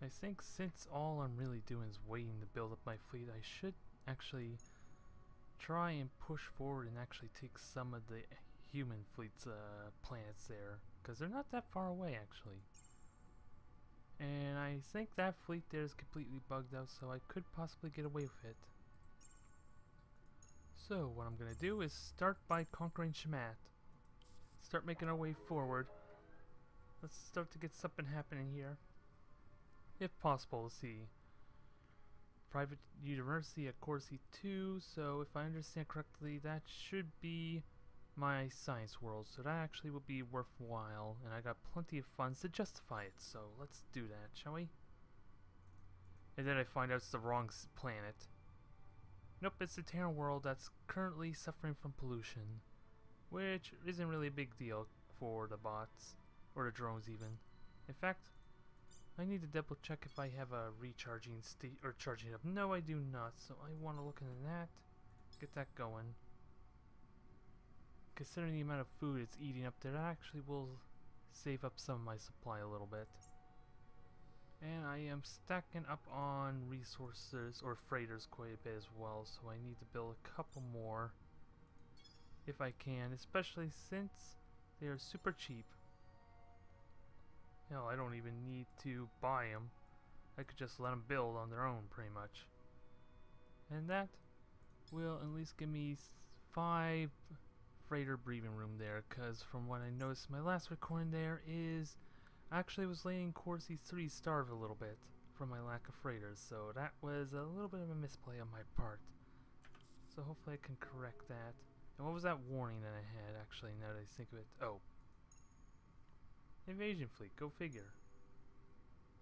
I think since all I'm really doing is waiting to build up my fleet, I should actually try and push forward and actually take some of the human fleet's planets there, because they're not that far away actually. And I think that fleet there is completely bugged out, so I could possibly get away with it. So what I'm gonna do is start by conquering Shamat. Start making our way forward. Let's start to get something happening here. If possible, let's see. Private University at Corsi 2, so if I understand correctly, that should be my science world, so that actually would be worthwhile, and I got plenty of funds to justify it, so let's do that, shall we? And then I find out it's the wrong planet. Nope, it's the Terran world that's currently suffering from pollution, which isn't really a big deal for the bots, or the drones even. In fact, I need to double check if I have a recharging state or charging up. No, I do not, so I want to look into that, get that going. Considering the amount of food it's eating up there, that actually will save up some of my supply a little bit. And I am stacking up on resources or freighters quite a bit as well, so I need to build a couple more if I can, especially since they are super cheap. Hell, I don't even need to buy them. I could just let them build on their own pretty much. And that will at least give me 5 freighter breathing room there, because from what I noticed in my last recording there is actually was letting Corsi 3 starve a little bit from my lack of freighters, so that was a little bit of a misplay on my part. So hopefully I can correct that. And what was that warning that I had actually, now that I think of it? Oh. Invasion fleet, go figure.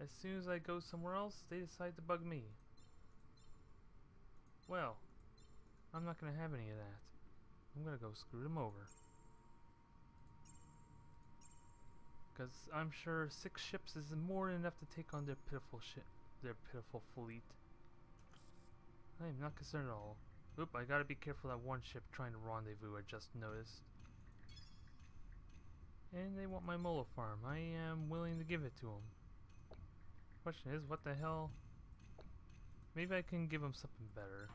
As soon as I go somewhere else, they decide to bug me. Well, I'm not gonna have any of that. I'm gonna go screw them over. Because I'm sure 6 ships is more than enough to take on their pitiful fleet. I am not concerned at all. Oop, I gotta be careful of that one ship trying to rendezvous, I just noticed. And they want my Molo farm. I am willing to give it to them. Question is, what the hell? Maybe I can give them something better.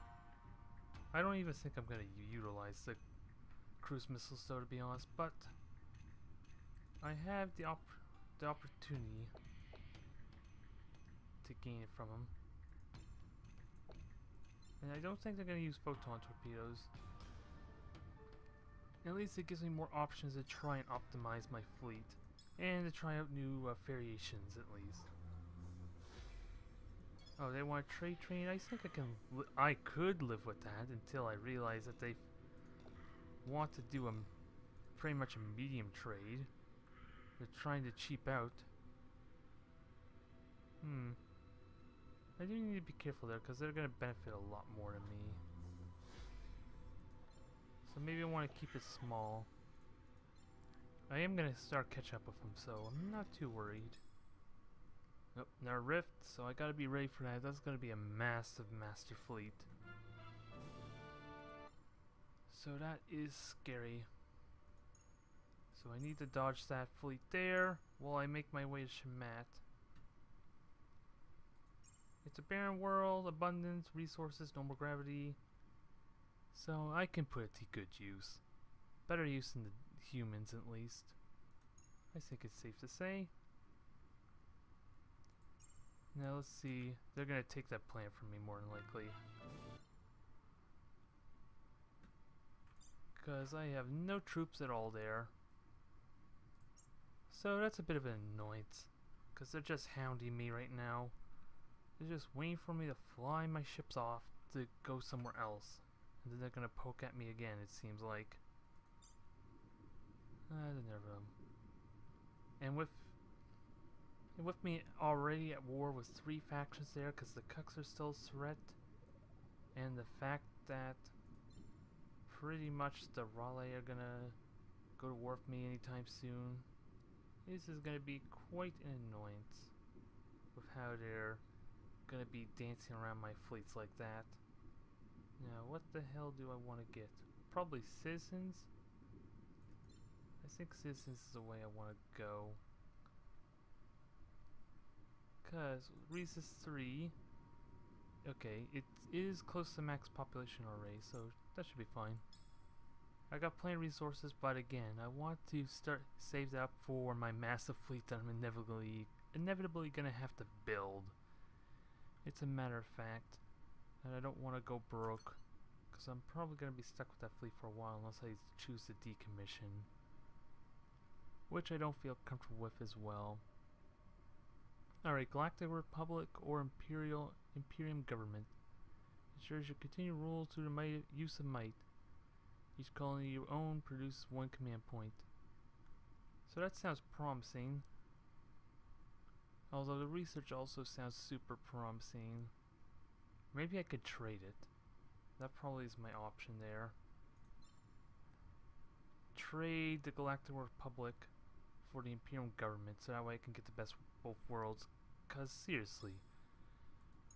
I don't even think I'm going to utilize the cruise missiles though, to be honest, but I have the opportunity to gain it from them. And I don't think they're going to use photon torpedoes. At least it gives me more options to try and optimize my fleet, and to try out new variations at least. Oh, they want a trade train? I think I could live with that until I realize that they want to do pretty much a medium trade. They're trying to cheap out. I do need to be careful there, because they're going to benefit a lot more than me. So maybe I want to keep it small. I am going to start catch up with them, so I'm not too worried. Nope, now Rift, so I gotta be ready for that. That's gonna be a massive master fleet. So that is scary. So I need to dodge that fleet there while I make my way to Shamat. It's a barren world, abundance, resources, no more gravity. So I can put it to good use. Better use than the humans at least. I think it's safe to say. Now let's see, they're gonna take that planet from me more than likely. Because I have no troops at all there. So that's a bit of an annoyance. Because they're just hounding me right now. They're just waiting for me to fly my ships off to go somewhere else. And then they're gonna poke at me again, it seems like. The nerve of them. And with me already at war with 3 factions there, because the Cucks are still a threat, and the fact that pretty much the Raleigh are gonna go to war with me anytime soon, this is gonna be quite an annoyance with how they're gonna be dancing around my fleets like that. Now, what the hell do I want to get? Probably citizens? I think citizens is the way I want to go. Because Resist 3, okay, it is close to max population already, so that should be fine. I got plenty of resources, but again, I want to start save that up for my massive fleet that I'm inevitably gonna have to build. It's a matter of fact, and I don't want to go broke, because I'm probably gonna be stuck with that fleet for a while unless I choose to decommission, which I don't feel comfortable with as well. Alright, Galactic Republic or Imperium Government. Ensures your continued rule through the use of might. Each colony you own produces 1 command point. So that sounds promising. Although the research also sounds super promising. Maybe I could trade it. That probably is my option there. Trade the Galactic Republic for the Imperial Government so that way I can get the best of both worlds. Cause seriously,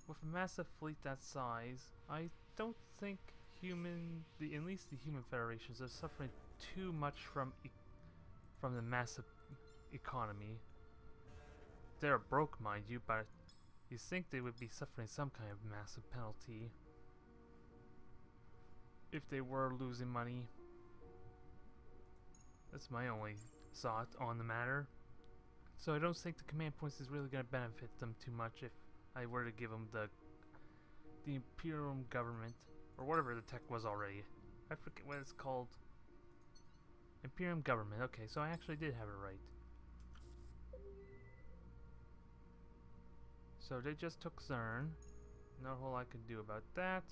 with a massive fleet that size, I don't think at least the human federations are suffering too much from the massive economy. They're broke, mind you, but you think they would be suffering some kind of massive penalty if they were losing money. That's my only thought on the matter. So I don't think the command points is really going to benefit them too much if I were to give them the Imperial Government, or whatever the tech was already. I forget what it's called. Imperial Government. Okay, so I actually did have it right. So they just took Zern. Not a whole lot I can do about that.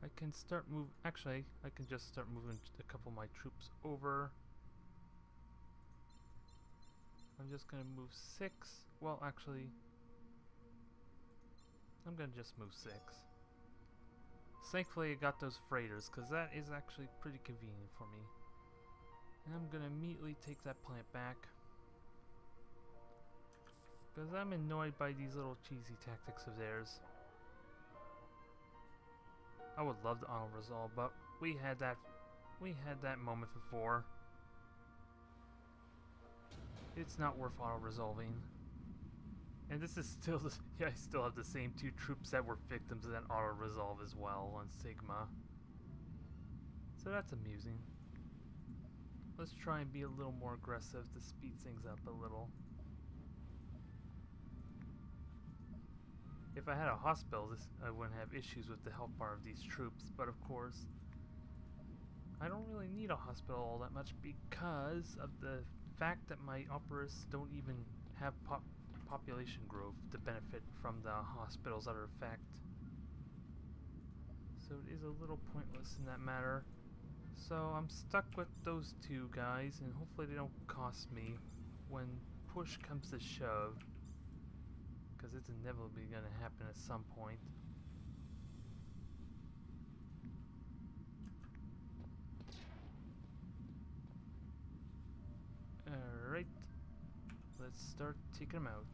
I can start actually, I can just start moving a couple of my troops over. I'm just gonna move 6. Well, actually, I'm gonna just move 6. Thankfully, I got those freighters, because that is actually pretty convenient for me. And I'm gonna immediately take that plant back. Because I'm annoyed by these little cheesy tactics of theirs. I would love to auto-resolve, but we had that moment before. It's not worth auto-resolving. And this is still yeah, I still have the same 2 troops that were victims of that auto-resolve as well on Sigma. So that's amusing. Let's try and be a little more aggressive to speed things up a little. If I had a hospital, I wouldn't have issues with the health bar of these troops, but of course, I don't really need a hospital all that much because of the fact that my operas don't even have population growth to benefit from the hospitals that are effect. So it is a little pointless in that matter. So I'm stuck with those 2 guys, and hopefully they don't cost me when push comes to shove. Because it's inevitably going to happen at some point. Alright. Let's start taking them out.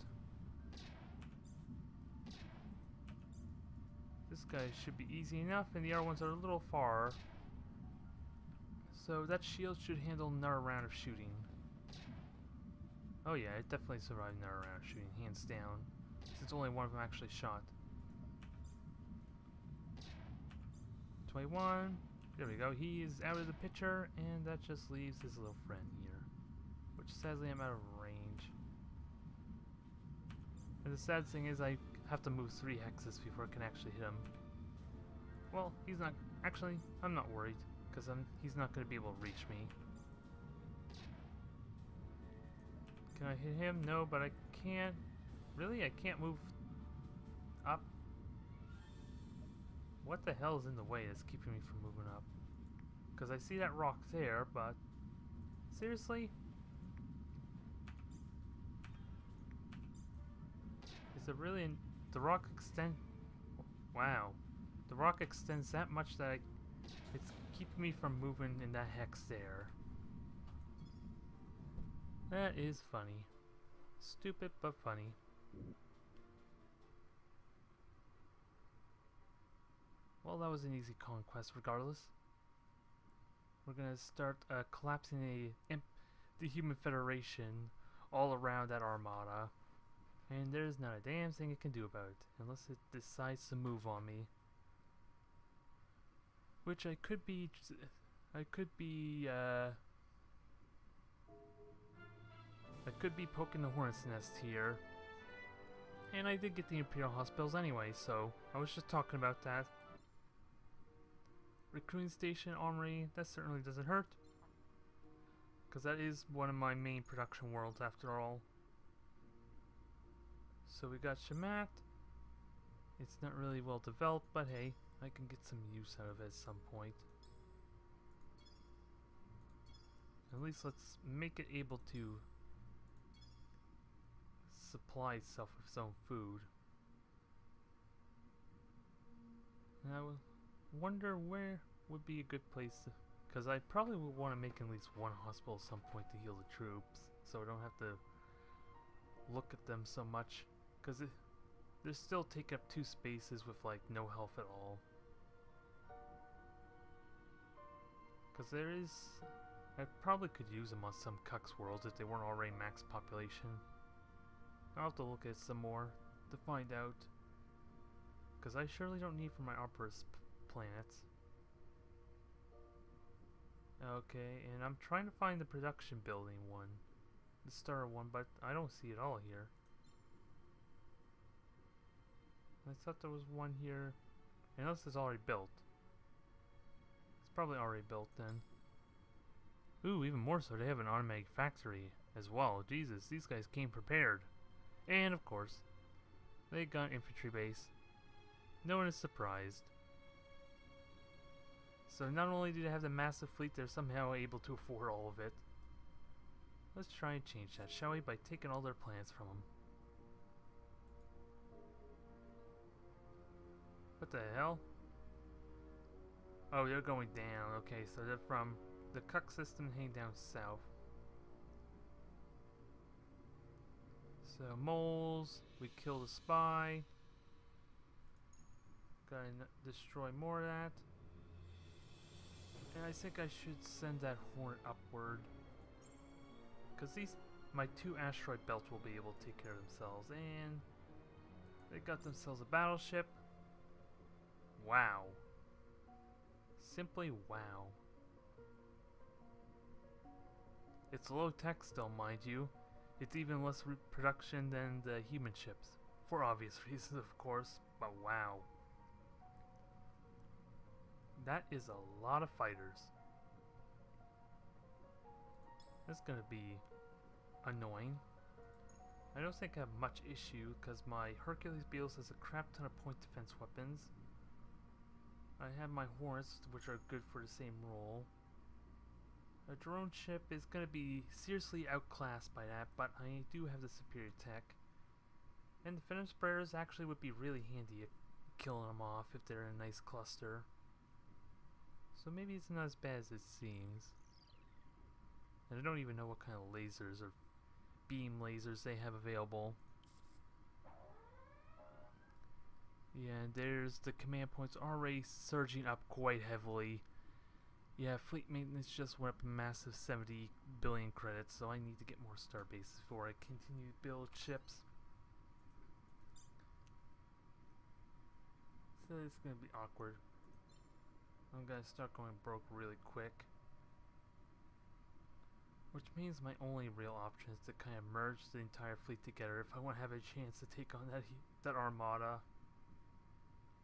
This guy should be easy enough, and the other ones are a little far. So that shield should handle another round of shooting. Oh yeah, it definitely survived another round of shooting, hands down. Since only one of them actually shot. 21. There we go. He is out of the picture, and that just leaves his little friend here. Which sadly I'm out of range. And the sad thing is I have to move 3 hexes before I can actually hit him. Well, he's not... Actually, I'm not worried, because he's not going to be able to reach me. Can I hit him? No, but I can't... Really? I can't move up? What the hell is in the way that's keeping me from moving up? Because I see that rock there, but... Seriously? Is it really... The rock extend... Wow. The rock extends that much that it's keeping me from moving in that hex there. That is funny. Stupid, but funny. Well, that was an easy conquest regardless. We're gonna start collapsing the Human Federation all around that armada. And there's not a damn thing it can do about it, unless it decides to move on me. Which I could be poking the hornet's nest here. And I did get the Imperial Hospitals anyway, so I was just talking about that. Recruiting station, armory, that certainly doesn't hurt. Because that is one of my main production worlds after all. So we got Shamat. It's not really well developed, but hey, I can get some use out of it at some point. At least let's make it able to supply itself with its own food. And I wonder where would be a good place to, because I probably would want to make at least one hospital at some point to heal the troops, so I don't have to look at them so much, because they still take up 2 spaces with like no health at all. Because I probably could use them on some cucks worlds if they weren't already max population. I'll have to look at some more to find out, because I surely don't need for my Opera's planets. Okay, and I'm trying to find the production building one, the star one, but I don't see it all here. I thought there was one here, unless it's already built. It's probably already built then. Ooh, even more so, they have an automatic factory as well. Jesus, these guys came prepared. And of course, they got an infantry base. No one is surprised. So not only do they have the massive fleet, they're somehow able to afford all of it. Let's try and change that, shall we, by taking all their planets from them. What the hell? Oh, they're going down. Okay, so they're from the cuck system heading down south. So moles, we kill the spy. Gotta destroy more of that. And I think I should send that hornet upward, because my 2 asteroid belts will be able to take care of themselves. And they got themselves a battleship. Wow. Simply wow. It's low tech still, mind you. It's even less production than the human ships, for obvious reasons of course, but wow. That is a lot of fighters. That's gonna be annoying. I don't think I have much issue, because my Hercules Beetles has a crap ton of point defense weapons. I have my Hornets, which are good for the same role. A drone ship is going to be seriously outclassed by that, but I do have the superior tech. And the Phantom Sprayers actually would be really handy at killing them off if they're in a nice cluster. So maybe it's not as bad as it seems. And I don't even know what kind of lasers or beam lasers they have available. Yeah, there's the command points already surging up quite heavily. Yeah, fleet maintenance just went up a massive 70 billion credits, so I need to get more star bases before I continue to build ships. So it's gonna be awkward. I'm gonna start going broke really quick. Which means my only real option is to kind of merge the entire fleet together if I want to have a chance to take on that armada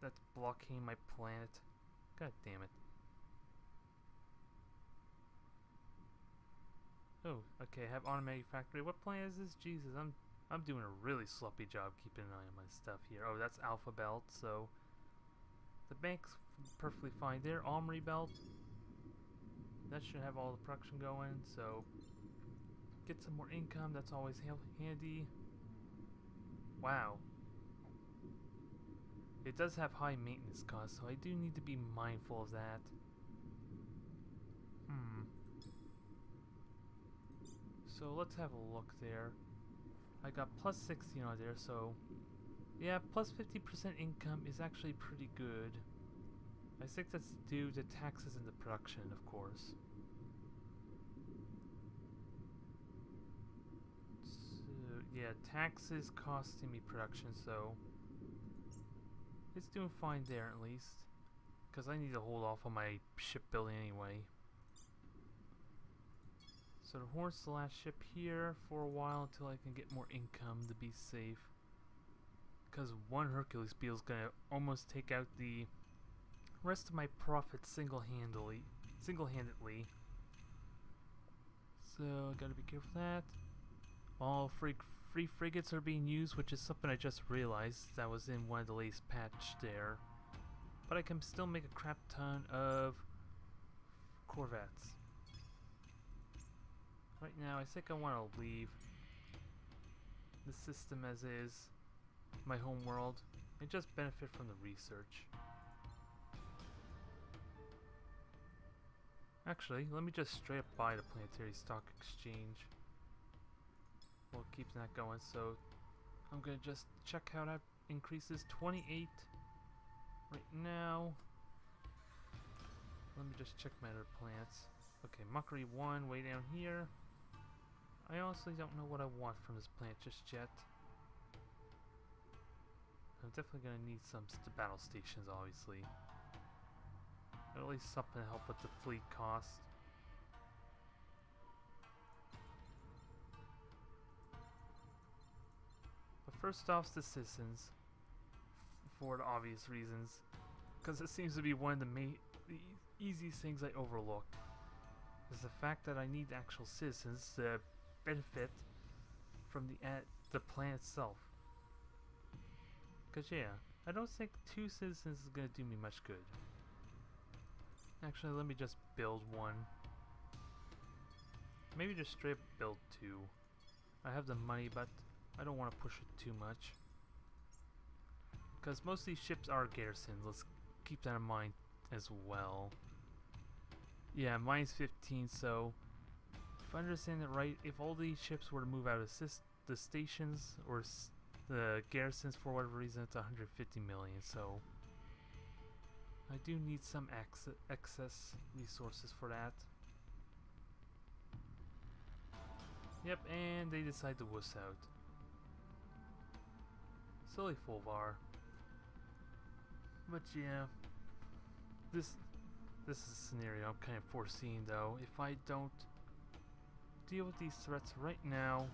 that's blocking my planet. God damn it. Oh, okay, I have automatic factory. What planet is this? Jesus, I'm doing a really sloppy job keeping an eye on my stuff here. Oh, that's Alpha Belt, so the bank's perfectly fine there. Armory Belt. That should have all the production going, so get some more income, that's always handy. Wow. It does have high maintenance costs, so I do need to be mindful of that. So let's have a look there. I got plus 16 on there, so yeah, plus 50% income is actually pretty good. I think that's due to taxes in the production, of course. So Yeah, taxes costing me production, so it's doing fine there at least. Because I need to hold off on my shipbuilding anyway. So the Horse the last ship here for a while until I can get more income to be safe. Because one Hercules Beetle is gonna almost take out the rest of my profits single-handedly. So I gotta be careful of that. All free frigates are being used, which is something I just realized that was in one of the latest patch there. But I can still make a crap ton of corvettes. Right now, I think I want to leave the system as is, my home world, and just benefit from the research. Actually, let me just straight up buy the Planetary Stock Exchange. We'll keep that going, so I'm gonna just check how that increases. 28 right now. Let me just check my other plants. Okay, Mockery 1 way down here. I honestly don't know what I want from this plant just yet. I'm definitely gonna need some battle stations, obviously. Or at least something to help with the fleet cost. But first off, the citizens, for the obvious reasons, because it seems to be one of the easiest things I overlook. Is the fact that I need actual citizens to benefit from the plan itself. Because yeah, I don't think 2 citizens is going to do me much good. Actually, let me just build one. Maybe just straight up build 2. I have the money, but I don't want to push it too much. Because most of these ships are garrisons. Let's keep that in mind as well. Yeah, mine's 15, so if I understand it right, if all these ships were to move out of the stations or the garrisons for whatever reason, it's 150 million, so I do need some excess resources for that. Yep, and they decide to wuss out. Silly Fulvar. But yeah, this is a scenario I'm kind of foreseeing though. If I don't deal with these threats right now,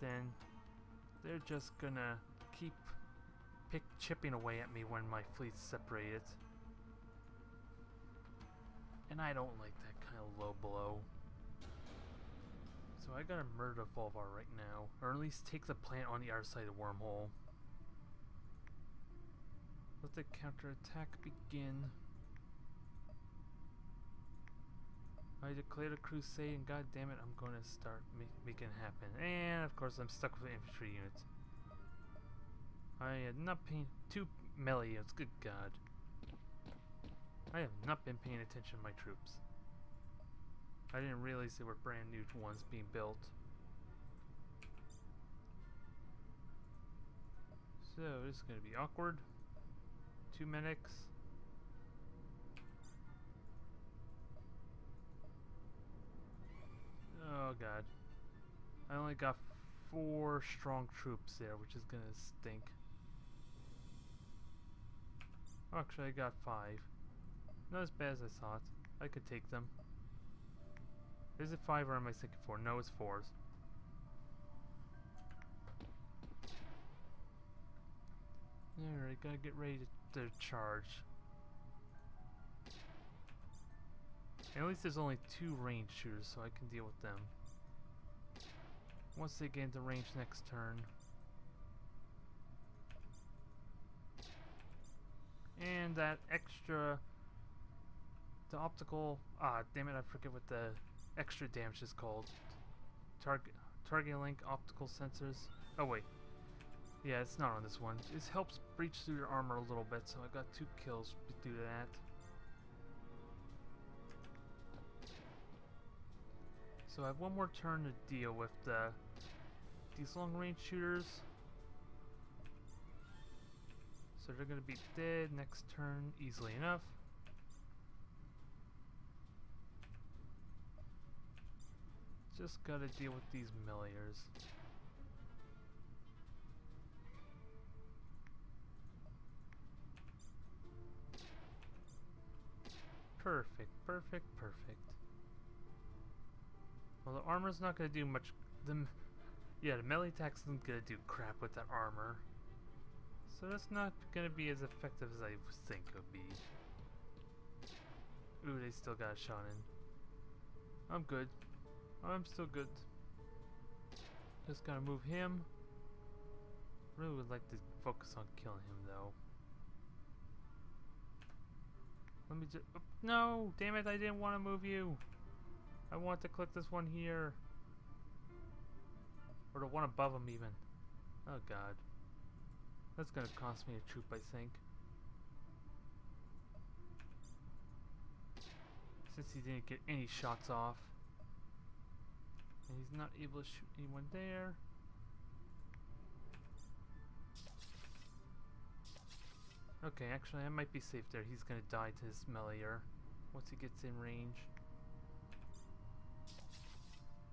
then they're just gonna keep chipping away at me when my fleet's separated. And I don't like that kind of low blow. So I gotta murder Fulvar right now, or at least take the plant on the other side of the wormhole. Let the counterattack begin. I declared a crusade, and god damn it, I'm gonna start making it happen. And of course, I'm stuck with an infantry unit. I had not paying 2 melee units. Good god, I have not been paying attention to my troops. I didn't realize there were brand new ones being built. So this is gonna be awkward. 2 medics. Oh god. I only got 4 strong troops there, which is gonna stink. Oh, actually I got 5. Not as bad as I thought. I could take them. Is it 5 or am I thinking 4? No, it's 4s. Alright, gotta get ready to charge. And at least there's only 2 range shooters, so I can deal with them. Once they get into range next turn. And that extra... the optical... ah, damn it, I forget what the extra damage is called. Target link optical sensors. Oh wait. Yeah, it's not on this one. It helps breach through your armor a little bit, so I got 2 kills due to that. So I have one more turn to deal with these long range shooters. So they're gonna be dead next turn easily enough. Just gotta deal with these milliers. Perfect, perfect, perfect. Well, the armor's not gonna do much. Yeah, the melee attack's not gonna do crap with that armor. So that's not gonna be as effective as I think it would be. Ooh, they still got a shot in. I'm good. I'm still good. Just gotta move him. Really would like to focus on killing him though. Let me just. Oh, no! Damn it, I didn't want to move you! I want to click this one here. Or the one above him, even. Oh god. That's gonna cost me a troop, I think. Since he didn't get any shots off. And he's not able to shoot anyone there. Okay, actually I might be safe there. He's gonna die to his meleeer once he gets in range.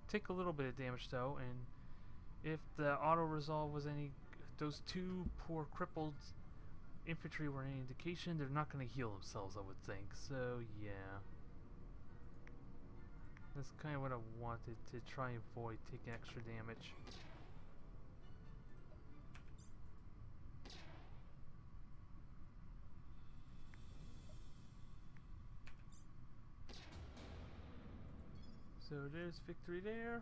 Take a little bit of damage though, and if the auto resolve was any, those two poor crippled infantry were any indication, they're not gonna heal themselves, I would think. So yeah. That's kind of what I wanted, to try and avoid taking extra damage. So there's victory there.